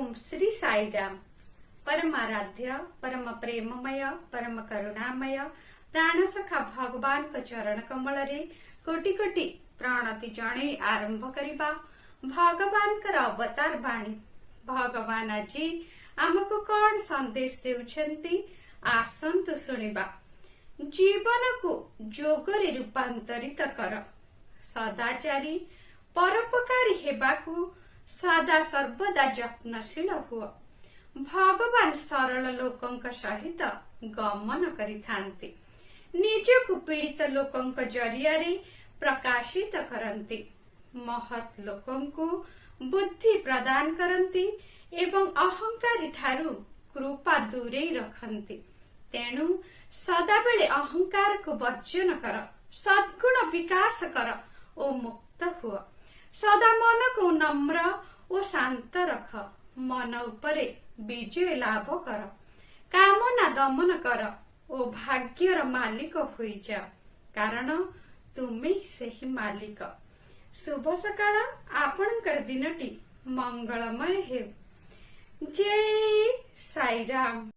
ओम श्री साई राम। परमाराध्य परम प्रेममय परम करुणामय प्राणसखा भगवान को चरण कमल रे कोटि कोटि प्रणति जणे आरंभ करिबा भगवान कर अवतार बाणी। भगवान आज आमको कौन संदेश देउछंती आसंतु सुनिबा। जीवन को जोगरे रूपांतरित कर, सदाचारी परोपकारी हेबाकू सदा सर्वदा यत्नशील हुआ। भगवान सरल लोकंक सहित गमन करिथांती, निजकु पीड़ित लोकंक जरियारे प्रकाशित करंती, महत लोकंकु बुद्धि प्रदान करंती एवं अहंकारी ठारू कृपा दूरे रखंती। तेणु सदाबेले अहंकार को वर्जन कर, सद्गुण विकास कर ओ मुक्त हुआ। सदा मन को नम्र ओ शांत रख, मन उपरे विजय लाभ कर, कामना दमन कर ओ भाग्यर मालिक होई जा, कारण तुमे सेही मालिक। शुभ सकाळ, आपणकर दिनटी मंगलमय हेउ। जय साई राम।